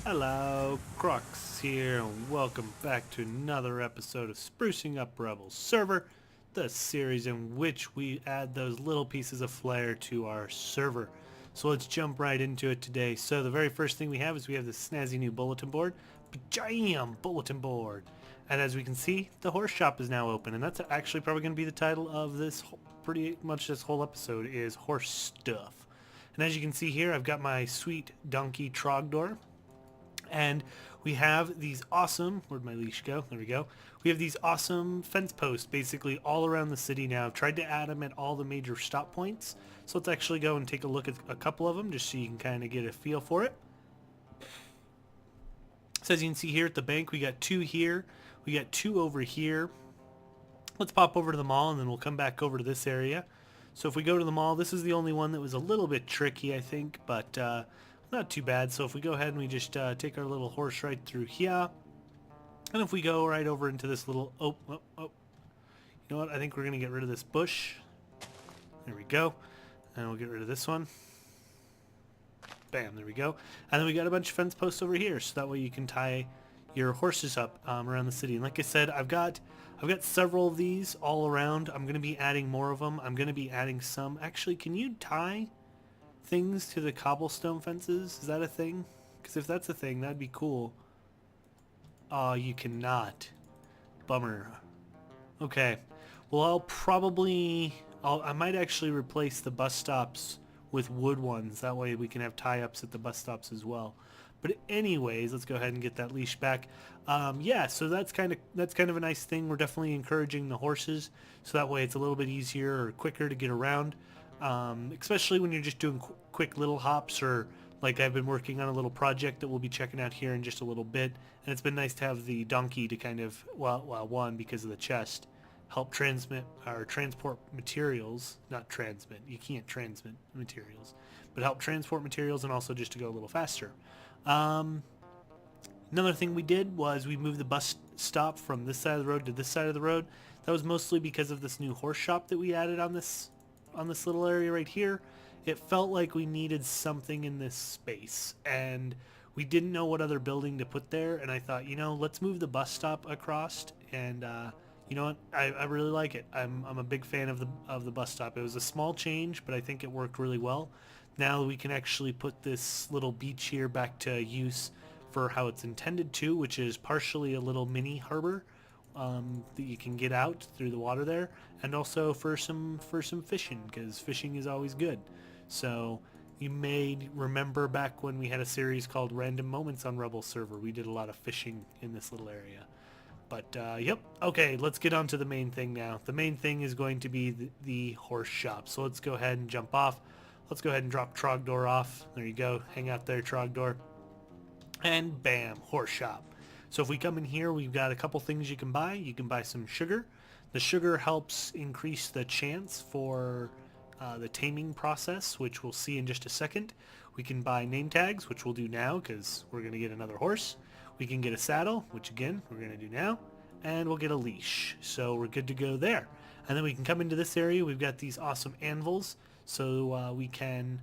Hello, Crux here, and welcome back to another episode of Sprucing Up Rebel server, the series in which we add those little pieces of flair to our server. So let's jump right into it today. So the very first thing we have is we have this snazzy new bulletin board. Bajam! Bulletin board. And as we can see, the horse shop is now open, and that's actually probably going to be the title of this pretty much this whole episode is horse stuff. And as you can see here, I've got my sweet donkey Trogdor. And we have these awesome, where'd my leash go? There we go. We have these awesome fence posts basically all around the city now. I've tried to add them at all the major stop points. So let's actually go and take a look at a couple of them just so you can kind of get a feel for it. So as you can see here at the bank, we got two here. We got two over here. Let's pop over to the mall and then we'll come back over to this area. So if we go to the mall, this is the only one that was a little bit tricky, I think, but not too bad. So if we go ahead and we just take our little horse right through here, and if we go right over into this little, you know what, I think we're going to get rid of this bush. There we go. And we'll get rid of this one. Bam, there we go. And then we got a bunch of fence posts over here, so that way you can tie your horses up around the city. And like I said, I've got several of these all around. I'm going to be adding more of them. I'm going to be adding some. Actually, can you tie things to the cobblestone fences? Is that a thing? Because if that's a thing, that'd be cool. Oh, you cannot. Bummer. Okay. Well, I might actually replace the bus stops with wood ones. That way we can have tie-ups at the bus stops as well. But anyways, let's go ahead and get that leash back. Yeah, so that's kind of a nice thing. We're definitely encouraging the horses, so that way it's a little bit easier or quicker to get around. Especially when you're just doing quick little hops, or like I've been working on a little project that we'll be checking out here in just a little bit, and it's been nice to have the donkey to kind of, well, one, because of the chest, help transport materials, not transmit, you can't transmit materials, but help transport materials, and also just to go a little faster. Another thing we did was we moved the bus stop from this side of the road to this side of the road. That was mostly because of this new horse shop that we added on this little area right here. It felt like we needed something in this space, and we didn't know what other building to put there, and I thought, let's move the bus stop across, and you know what, I really like it. I'm a big fan of the bus stop. It was a small change, but I think it worked really well. Now we can actually put this little beach here back to use for how it's intended to, which is partially a little mini harbor that you can get out through the water there, and also for some fishing, because fishing is always good. So you may remember back when we had a series called Random Moments on Rebel server, we did a lot of fishing in this little area. But yep, okay, let's get on to the main thing now. The main thing is going to be the horse shop. So let's go ahead and jump off. Let's go ahead and drop Trogdor off. There you go. Hang out there, Trogdor. And bam, horse shop. So if we come in here, we've got a couple things you can buy. You can buy some sugar. The sugar helps increase the chance for the taming process, which we'll see in just a second. We can buy name tags, which we'll do now because we're going to get another horse. We can get a saddle, which again, we're going to do now. And we'll get a leash. So we're good to go there. And then we can come into this area. We've got these awesome anvils. So we can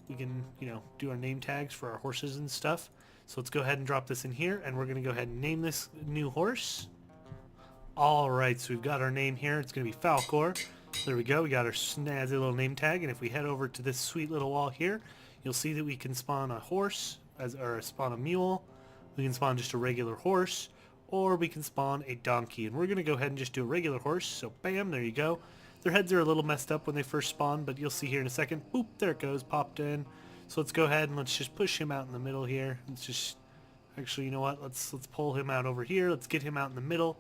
do our name tags for our horses and stuff. So let's go ahead and drop this in here, and we're going to go ahead and name this new horse. All right, so we've got our name here. It's going to be Falcor. There we go. We got our snazzy little name tag, and if we head over to this sweet little wall here, you'll see that we can spawn a horse, or spawn a mule. We can spawn just a regular horse, or we can spawn a donkey. And we're going to go ahead and just do a regular horse. So bam, there you go. Their heads are a little messed up when they first spawn, but you'll see here in a second. Boop, there it goes, popped in. So let's go ahead and let's just push him out in the middle here. Let's just, actually, you know what? Let's pull him out over here. Let's get him out in the middle,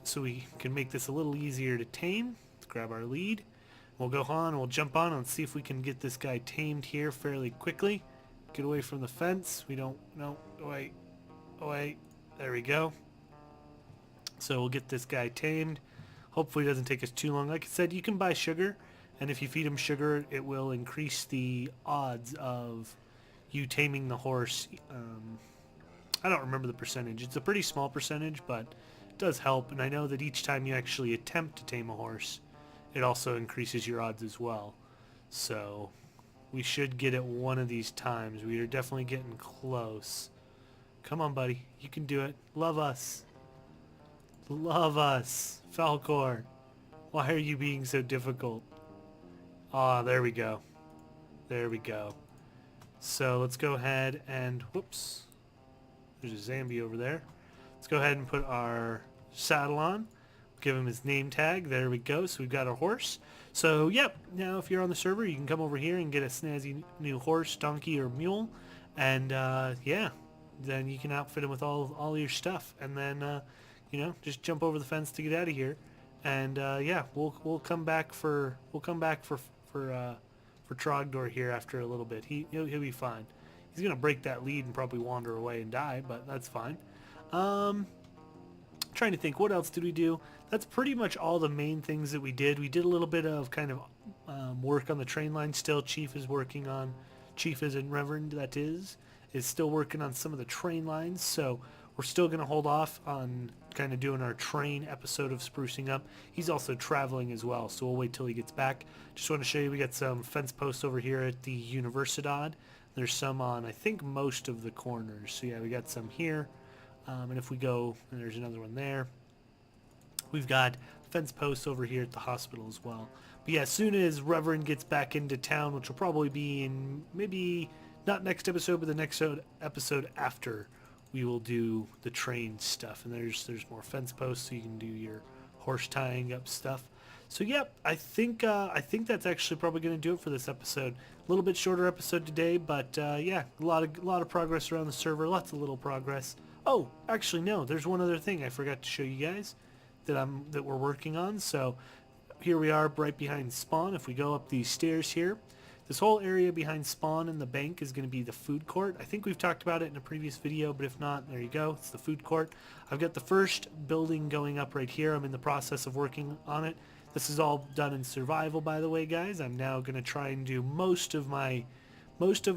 so we can make this a little easier to tame. Let's grab our lead. We'll go on, we'll jump on and see if we can get this guy tamed here fairly quickly. Get away from the fence. We don't, no, away. There we go. So we'll get this guy tamed. Hopefully it doesn't take us too long. Like I said, you can buy sugar, and if you feed him sugar, it will increase the odds of you taming the horse. I don't remember the percentage. It's a pretty small percentage, but it does help. And I know that each time you actually attempt to tame a horse, it also increases your odds as well. So We should get it one of these times. We are definitely getting close. Come on, buddy. You can do it. Love us. Love us. Falcor. Why are you being so difficult? Ah, there we go. There we go. So let's go ahead and... Whoops. There's a zombie over there. Let's go ahead and put our saddle on. Give him his name tag. There we go. So we've got our horse. So, yep. Now, if you're on the server, you can come over here and get a snazzy new horse, donkey, or mule. And, yeah. Then you can outfit him with all your stuff. And then, you know, just jump over the fence to get out of here. And, yeah, we'll come back for Trogdor here after a little bit. He'll be fine. He's gonna break that lead and probably wander away and die, but that's fine. Trying to think, what else did we do? That's pretty much all the main things that we did. We did a little bit of kind of work on the train line still. Chief is in Reverend, that is still working on some of the train lines, so we're still going to hold off on kind of doing our train episode of Sprucing Up. He's also traveling as well, so we'll wait till he gets back. Just want to show you, we got some fence posts over here at the Universidad. There's some on, I think, most of the corners. So yeah, we got some here. And if we go, and there's another one there. We've got fence posts over here at the hospital as well. But yeah, as soon as Reverend gets back into town, which will probably be in maybe not next episode, but the next episode after, we will do the train stuff. And there's more fence posts so you can do your horse tying up stuff. So yep, I think that's actually probably going to do it for this episode. A little bit shorter episode today, but yeah, a lot of progress around the server, lots of little progress. Oh, actually no, there's one other thing I forgot to show you guys that we're working on. So here we are right behind spawn. If we go up these stairs here, this whole area behind spawn and the bank is going to be the food court. I think we've talked about it in a previous video, but if not, there you go. It's the food court. I've got the first building going up right here. I'm in the process of working on it. This is all done in survival, by the way, guys. I'm now going to try and do most of my builds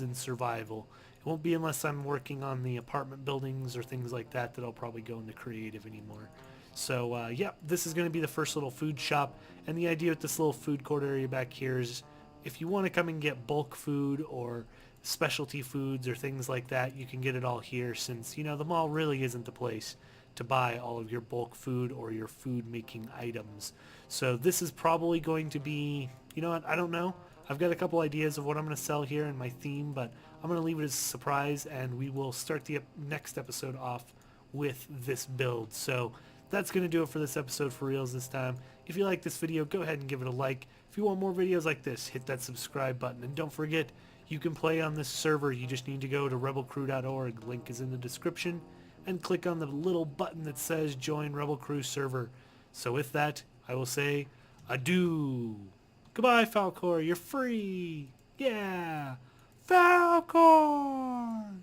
in survival. It won't be unless I'm working on the apartment buildings or things like that I'll probably go into creative anymore. So, yeah, this is going to be the first little food shop. And the idea with this little food court area back here is if you want to come and get bulk food or specialty foods or things like that, you can get it all here since, you know, the mall really isn't the place to buy all of your bulk food or your food making items. So this is probably going to be, you know what, I don't know. I've got a couple ideas of what I'm going to sell here in my theme, but I'm going to leave it as a surprise, and we will start the next episode off with this build. So that's going to do it for this episode for reals this time. If you like this video, go ahead and give it a like. If you want more videos like this, hit that subscribe button. And don't forget, you can play on this server. You just need to go to rebelcrew.org. Link is in the description. And click on the little button that says Join Rebel Crew Server. So with that, I will say adieu. Goodbye, Falcor. You're free. Yeah. Falcor!